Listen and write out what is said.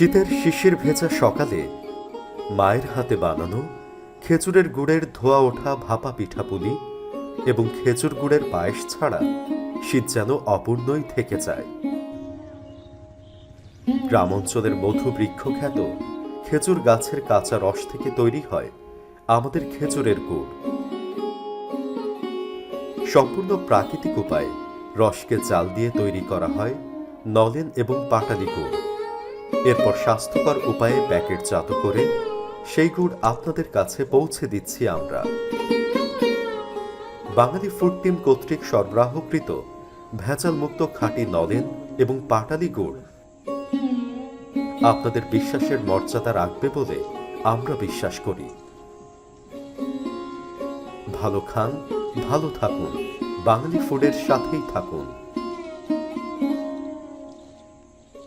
শীতের শিশির ভেজা সকালে মায়ের হাতে বানানো খেজুরের গুড়ের ধোয়া ওঠা ভাপা পিঠাপুলি এবং খেজুর গুড়ের পায়েস ছাড়া শীত যেন অপূর্ণই থেকে যায়। গ্রাম অঞ্চলের মধু বৃক্ষ খ্যাত খেজুর গাছের কাঁচা রস থেকে তৈরি হয় আমাদের খেজুরের গুড়। সম্পূর্ণ প্রাকৃতিক উপায়ে রসকে জাল দিয়ে তৈরি করা হয় নলেন এবং পাটালি গুড়। এরপর স্বাস্থ্যকর উপায়ে প্যাকেটজাত করে সেই গুড় আপনাদের কাছে পৌঁছে দিচ্ছি আমরা। বাঙালি ফুড টিম কর্তৃক সরবরাহকৃত ভেজালমুক্ত খাঁটি নলেন এবং পাটালি গুড় আপনাদের বিশ্বাসের মর্যাদা রাখবে বলে আমরা বিশ্বাস করি। ভালো খান, ভালো থাকুন, বাঙালি ফুডের সাথেই থাকুন।